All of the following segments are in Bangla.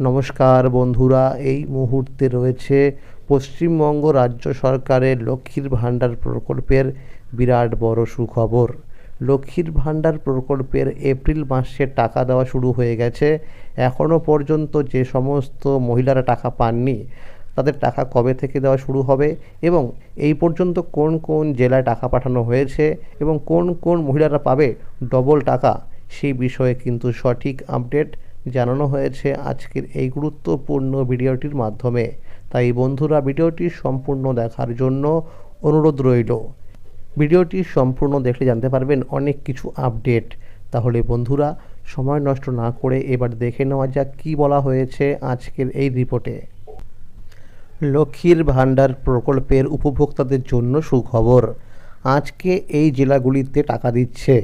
নমস্কার বন্ধুরা, এই মুহূর্তে রয়েছে পশ্চিমবঙ্গ রাজ্য সরকারের লক্ষ্মীর ভাণ্ডার প্রকল্পের বিরাট বড় সুখবর। লক্ষ্মীর ভাণ্ডার প্রকল্পের এপ্রিল মাসে টাকা দেওয়া শুরু হয়ে গেছে। এখনও পর্যন্ত যে সমস্ত মহিলারা টাকা পাননি তাদের টাকা কবে থেকে দেওয়া শুরু হবে এবং এই পর্যন্ত কোন কোন জেলায় টাকা পাঠানো হয়েছে এবং কোন কোন মহিলারা পাবে ডবল টাকা, সেই বিষয়ে কিন্তু সঠিক আপডেট জানানো হয়েছে আজকের এই গুরুত্বপূর্ণ ভিডিওটির মাধ্যমে। তাই বন্ধুরা, ভিডিওটি সম্পূর্ণ দেখার জন্য অনুরোধ রইল। ভিডিওটি সম্পূর্ণ দেখলে জানতে পারবেন অনেক কিছু আপডেট। তাহলে বন্ধুরা, সময় নষ্ট না করে এবার দেখে নেওয়া যাক কী বলা হয়েছে আজকের এই রিপোর্টে। লক্ষ্মীর ভাণ্ডার প্রকল্পের উপভোক্তাদের জন্য সুখবর। আজকে এই জেলাগুলিতে টাকা দিচ্ছে।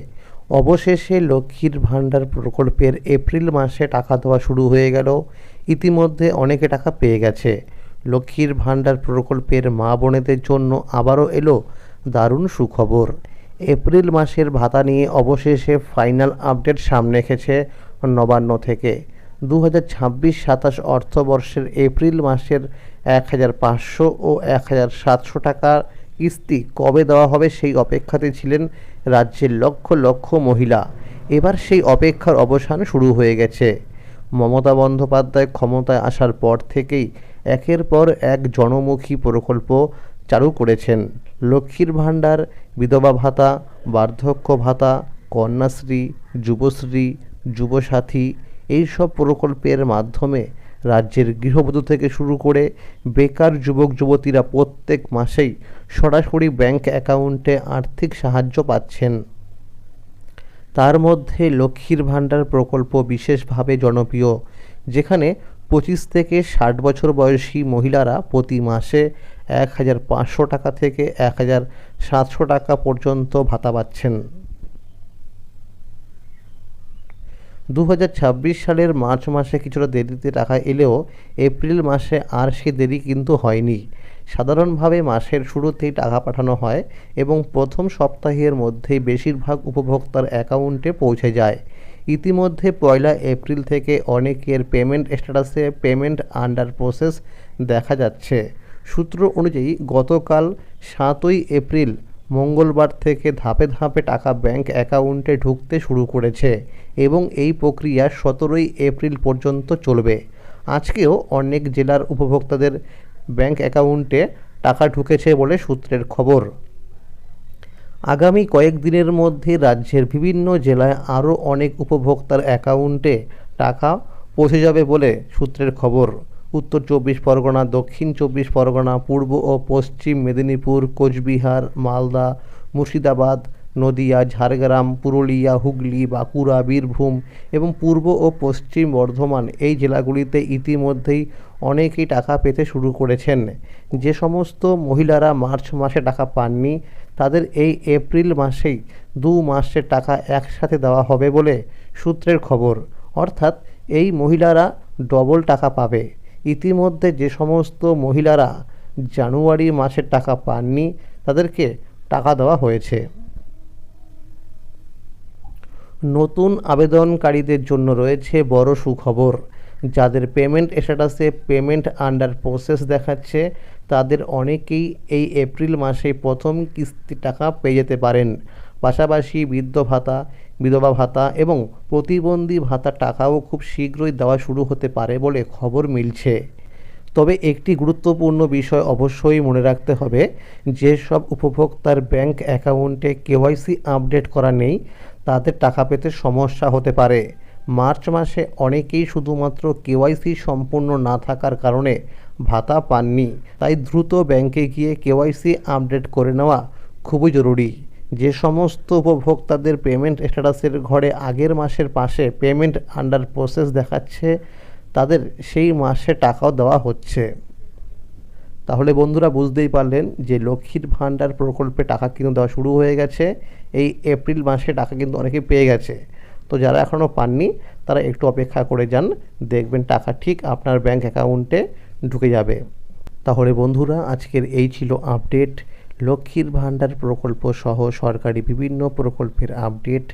অবশেষে লক্ষ্মীর ভাণ্ডার প্রকল্পের এপ্রিল মাসে টাকা দেওয়া শুরু হয়ে গেল। ইতিমধ্যে অনেকে টাকা পেয়ে গেছে। লক্ষ্মীর ভাণ্ডার প্রকল্পের মা বোনেদের জন্য আবারও এলো দারুণ সুখবর। এপ্রিল মাসের ভাতা নিয়ে অবশেষে ফাইনাল আপডেট সামনে এসেছে নবান্ন থেকে। 2026-27 অর্থবর্ষের এপ্রিল মাসের 1500 ও 1700 টাকার কিস্তি কবে দেওয়া হবে সেই অপেক্ষাতে ছিলেন রাজ্যের লক্ষ লক্ষ মহিলা। এবার সেই অপেক্ষার অবসান শুরু হয়ে গেছে। মমতা বন্দ্যোপাধ্যায় ক্ষমতায় আসার পর থেকেই একের পর এক জনমুখী প্রকল্প চালু করেছেন। লক্ষ্মীর ভাণ্ডার, বিধবা ভাতা, বার্ধক্য ভাতা, কন্যাশ্রী, যুবশ্রী, যুবসাথী, এইসব প্রকল্পের মাধ্যমে রাজ্যের গৃহবধূ থেকে শুরু করে বেকার যুবক যুবতীরা প্রত্যেক মাসেই সরাসরি ব্যাংক অ্যাকাউন্টে আর্থিক সাহায্য পাচ্ছেন। তার মধ্যে লক্ষ্মীর ভাণ্ডার প্রকল্প বিশেষভাবে জনপ্রিয়, যেখানে 25 থেকে 60 বছর বয়সী মহিলারা প্রতি মাসে 1500 টাকা থেকে 1700 টাকা পর্যন্ত ভাতা পাচ্ছেন। 2026 সালের মার্চ মাসে কিছুটা দেরিতে টাকা এলেও এপ্রিল মাসে আর সে দেরি কিন্তু হয়নি। সাধারণভাবে মাসের শুরুতেই টাকা পাঠানো হয় এবং প্রথম সপ্তাহের মধ্যেই বেশিরভাগ উপভোক্তার অ্যাকাউন্টে পৌঁছে যায়। ইতিমধ্যে 1 এপ্রিল থেকে অনেকের পেমেন্ট স্ট্যাটাসে পেমেন্ট আন্ডার প্রসেস দেখা যাচ্ছে। সূত্র অনুযায়ী গতকাল 7ই এপ্রিল মঙ্গলবার থেকে ধাপে ধাপে টাকা ব্যাংক অ্যাকাউন্টে ঢুকতে শুরু করেছে এবং এই প্রক্রিয়া 17ই এপ্রিল পর্যন্ত চলবে। আজকেও অনেক জেলার উপভোক্তাদের ব্যাংক অ্যাকাউন্টে টাকা ঢুকেছে বলে সূত্রের খবর। আগামী কয়েকদিনের মধ্যে রাজ্যের বিভিন্ন জেলায় আরও অনেক উপভোক্তার অ্যাকাউন্টে টাকা পৌঁছে যাবে বলে সূত্রের খবর। উত্তর 24 পরগনা, দক্ষিণ 24 পরগনা, পূর্ব ও পশ্চিম মেদিনীপুর, কোচবিহার, মালদা, মুর্শিদাবাদ, নদিয়া, ঝাড়গ্রাম, পুরুলিয়া, হুগলি, বাঁকুড়া, বীরভূম এবং পূর্ব ও পশ্চিম বর্ধমান, এই জেলাগুলিতে ইতিমধ্যেই অনেকেই টাকা পেতে শুরু করেছেন। যে সমস্ত মহিলারা মার্চ মাসে টাকা পাননি তাদের এই এপ্রিল মাসেই 2 মাসের টাকা একসাথে দেওয়া হবে বলে সূত্রের খবর। অর্থাৎ এই মহিলারা ডবল টাকা পাবে। ইতিমধ্যে যে সমস্ত মহিলারা জানুয়ারি মাসের টাকা পাননি তাদেরকে টাকা দেওয়া হয়েছে। নতুন আবেদনকারীদের জন্য রয়েছে বড় সুখবর। যাদের পেমেন্ট স্ট্যাটাসে পেমেন্ট আন্ডার প্রসেস দেখাচ্ছে তাদের অনেকেই এই এপ্রিল মাসে প্রথম কিস্তি টাকা পেয়ে যেতে পারেন। পাশাপাশি বৃদ্ধ ভাতা, বিধবা ভাতা এবং প্রতিবন্ধী ভাতার টাকাও খুব শীঘ্রই দেওয়া শুরু হতে পারে বলে খবর মিলছে। তবে একটি গুরুত্বপূর্ণ বিষয় অবশ্যই মনে রাখতে হবে, যেসব উপভোক্তার ব্যাংক অ্যাকাউন্টে কেওয়াইসি আপডেট করা নেই তাদের টাকা পেতে সমস্যা হতে পারে। মার্চ মাসে অনেকেই শুধুমাত্র কেওয়াইসি সম্পূর্ণ না থাকার কারণে ভাতা পাননি। তাই দ্রুত ব্যাংকে গিয়ে কেওয়াইসি আপডেট করে নেওয়া খুবই জরুরি। যে সমস্ত উপভোক্তাদের পেমেন্ট স্ট্যাটাসের ঘরে আগের মাসের পাশে পেমেন্ট আন্ডার প্রসেস দেখাচ্ছে তাদের সেই মাসে টাকাও দেওয়া হচ্ছে। তাহলে বন্ধুরা, বুঝতেই পারলেন যে লক্ষ্মীর ভাণ্ডার প্রকল্পে টাকা কিন্তু দেওয়া শুরু হয়ে গেছে। এই এপ্রিল মাসে টাকা কিন্তু অনেকে পেয়ে গেছে। তো যারা এখনও পাননি তারা একটু অপেক্ষা করে যান, দেখবেন টাকা ঠিক আপনার ব্যাংক অ্যাকাউন্টে ঢুকে যাবে। তাহলে বন্ধুরা, আজকের এই ছিল আপডেট। লক্ষ্মীর ভাণ্ডার প্রকল্প সহ সরকারি বিভিন্ন প্রকল্পের আপডেট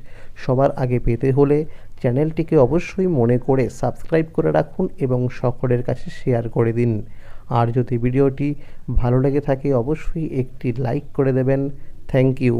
সবার আগে পেতে হলে চ্যানেলটিকে অবশ্যই মনে করে সাবস্ক্রাইব করে রাখুন এবং সকলের কাছে শেয়ার করে দিন। আর যদি ভিডিওটি ভালো লেগে থাকে অবশ্যই একটি লাইক করে দেবেন। Thank you.